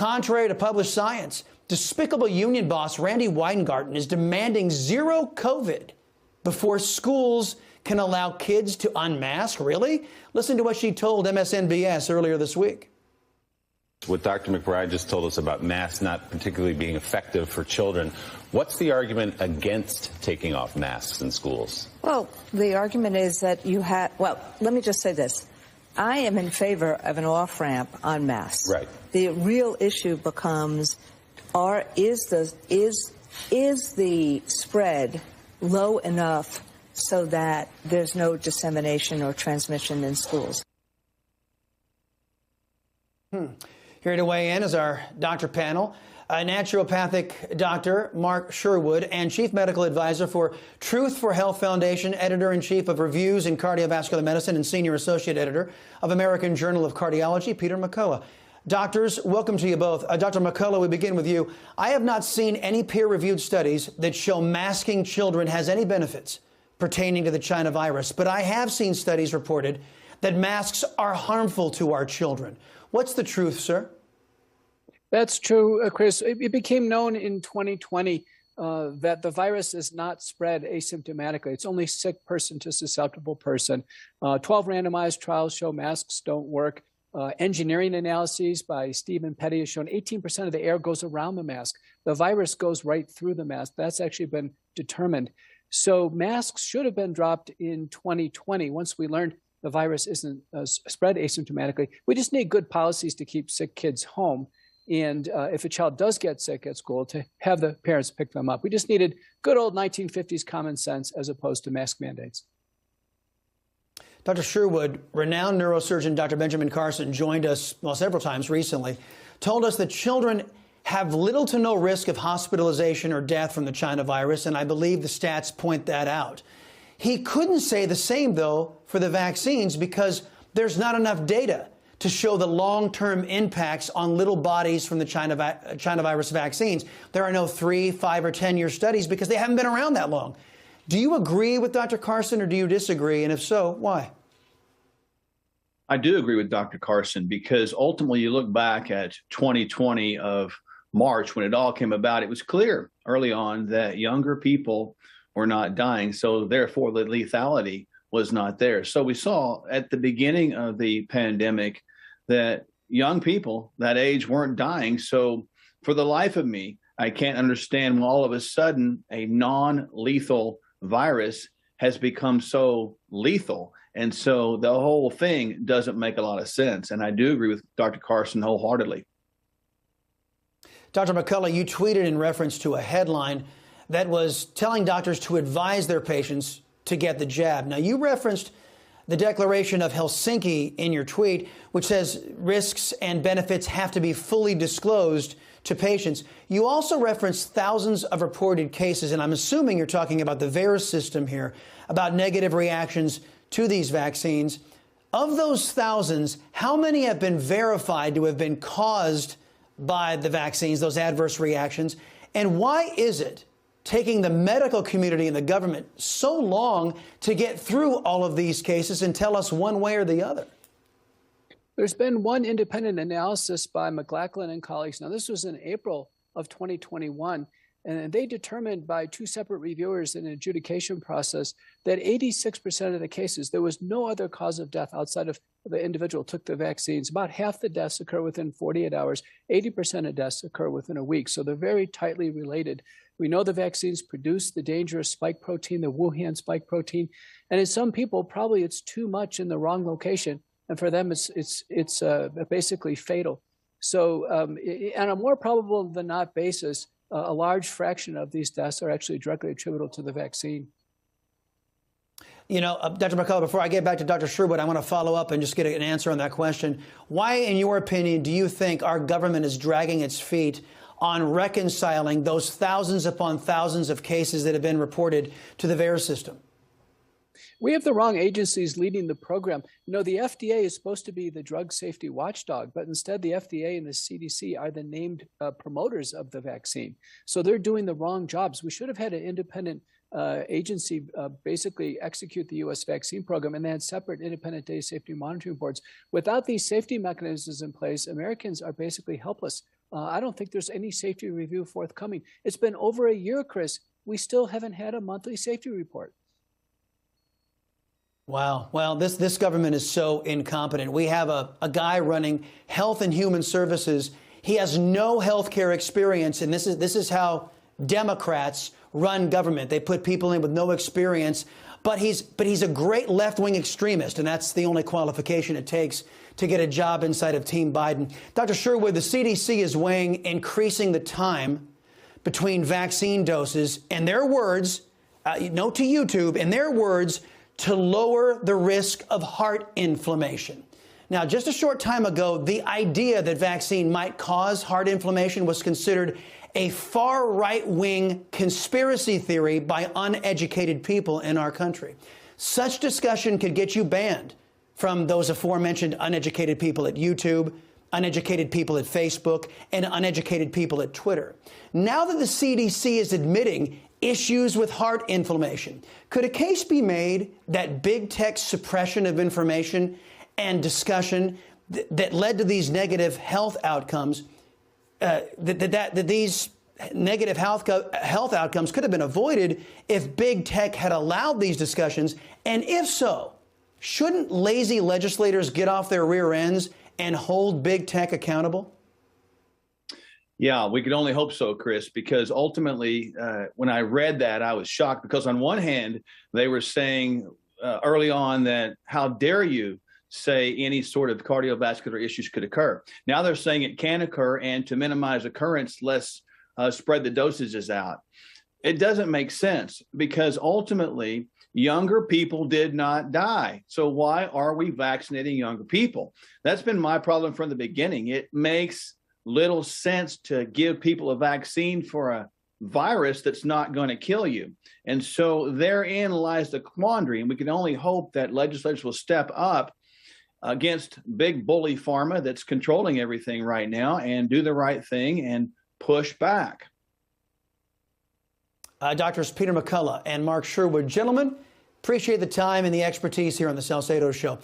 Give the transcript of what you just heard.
Contrary to published science, despicable union boss Randy Weingarten is demanding zero COVID before schools can allow kids to unmask. Really? Listen to what she told MSNBS earlier this week. What Dr. McBride just told us about masks not particularly being effective for children, what's the argument against taking off masks in schools? Well, the argument is that let me just say this. I am in favor of an off-ramp on masks. Right. The real issue becomes, is the spread low enough so that there's no dissemination or transmission in schools? Here to weigh in is our doctor panel, naturopathic Dr. Mark Sherwood and Chief Medical Advisor for Truth for Health Foundation, Editor-in-Chief of Reviews in Cardiovascular Medicine and Senior Associate Editor of American Journal of Cardiology, Peter McCullough. Doctors, welcome to you both. Dr. McCullough, we begin with you. I have not seen any peer-reviewed studies that show masking children has any benefits pertaining to the China virus, but I have seen studies reported that masks are harmful to our children. What's the truth, sir? That's true, Chris. It became known in 2020 that the virus is not spread asymptomatically. It's only sick person to susceptible person. 12 randomized trials show masks don't work. Engineering analyses by Stephen Petty has shown 18% of the air goes around the mask. The virus goes right through the mask. That's actually been determined. So masks should have been dropped in 2020 once we learned the virus isn't spread asymptomatically. We just need good policies to keep sick kids home. And if a child does get sick at school, to have the parents pick them up. We just needed good old 1950s common sense as opposed to mask mandates. Dr. Sherwood, renowned neurosurgeon Dr. Benjamin Carson joined us several times recently, told us that children have little to no risk of hospitalization or death from the China virus, and I believe the stats point that out. He couldn't say the same, though, for the vaccines because there's not enough data to show the long-term impacts on little bodies from the China virus vaccines. There are no 3, 5, or 10-year studies because they haven't been around that long. Do you agree with Dr. Carson or do you disagree? And if so, why? I do agree with Dr. Carson because ultimately you look back at 2020 of March when it all came about, it was clear early on that younger people were not dying. So therefore the lethality was not there. So we saw at the beginning of the pandemic that young people that age weren't dying. So for the life of me, I can't understand when all of a sudden a non-lethal virus has become so lethal. And so the whole thing doesn't make a lot of sense. And I do agree with Dr. Carson wholeheartedly. Dr. McCullough, you tweeted in reference to a headline that was telling doctors to advise their patients to get the jab. Now, you referenced the Declaration of Helsinki in your tweet, which says risks and benefits have to be fully disclosed to patients. You also referenced thousands of reported cases, and I'm assuming you're talking about the VAERS system here, about negative reactions to these vaccines. Of those thousands, how many have been verified to have been caused by the vaccines, those adverse reactions? And why is it taking the medical community and the government so long to get through all of these cases and tell us one way or the other? There's been one independent analysis by McLachlan and colleagues. Now, this was in April of 2021, and they determined by two separate reviewers in an adjudication process that 86% of the cases, there was no other cause of death outside of the individual took the vaccines. About half the deaths occur within 48 hours. 80% of deaths occur within a week. So they're very tightly related. We know the vaccines produce the dangerous spike protein, the Wuhan spike protein. And in some people, probably it's too much in the wrong location. And for them, it's basically fatal. So on a more probable than not basis, a large fraction of these deaths are actually directly attributable to the vaccine. You know, Dr. McCullough, before I get back to Dr. Sherwood, I want to follow up and just get an answer on that question. Why, in your opinion, do you think our government is dragging its feet on reconciling those thousands upon thousands of cases that have been reported to the VAERS system? We have the wrong agencies leading the program. You know, the FDA is supposed to be the drug safety watchdog, but instead the FDA and the CDC are the named promoters of the vaccine. So they're doing the wrong jobs. We should have had an independent agency basically execute the U.S. vaccine program, and they had separate independent data safety monitoring boards. Without these safety mechanisms in place, Americans are basically helpless. I don't think there's any safety review forthcoming. It's been over a year, Chris. We still haven't had a monthly safety report. Wow. Well, this government is so incompetent. We have a guy running Health and Human Services. He has no health care experience, and this is how Democrats run government. They put people in with no experience, but he's a great left-wing extremist, and that's the only qualification it takes to get a job inside of Team Biden. Dr. Sherwood, the CDC is weighing increasing the time between vaccine doses, and their words, note to YouTube, in their words, to lower the risk of heart inflammation. Now, just a short time ago, the idea that vaccine might cause heart inflammation was considered a far right-wing conspiracy theory by uneducated people in our country. Such discussion could get you banned from those aforementioned uneducated people at YouTube, uneducated people at Facebook, and uneducated people at Twitter. Now that the CDC is admitting issues with heart inflammation, could a case be made that big tech's suppression of information and discussion that led to these negative health outcomes, that these negative health outcomes could have been avoided if big tech had allowed these discussions? And if so, shouldn't lazy legislators get off their rear ends and hold big tech accountable? Yeah, we could only hope so, Chris, because ultimately, when I read that, I was shocked because on one hand, they were saying early on that how dare you say any sort of cardiovascular issues could occur. Now they're saying it can occur, and to minimize occurrence, let's spread the dosages out. It doesn't make sense because ultimately younger people did not die. So why are we vaccinating younger people? That's been my problem from the beginning. It makes little sense to give people a vaccine for a virus that's not going to kill you. And so therein lies the quandary. And we can only hope that legislators will step up against big bully pharma that's controlling everything right now and do the right thing and push back. Doctors Peter McCullough and Mark Sherwood, gentlemen, appreciate the time and the expertise here on the Salcedo Show.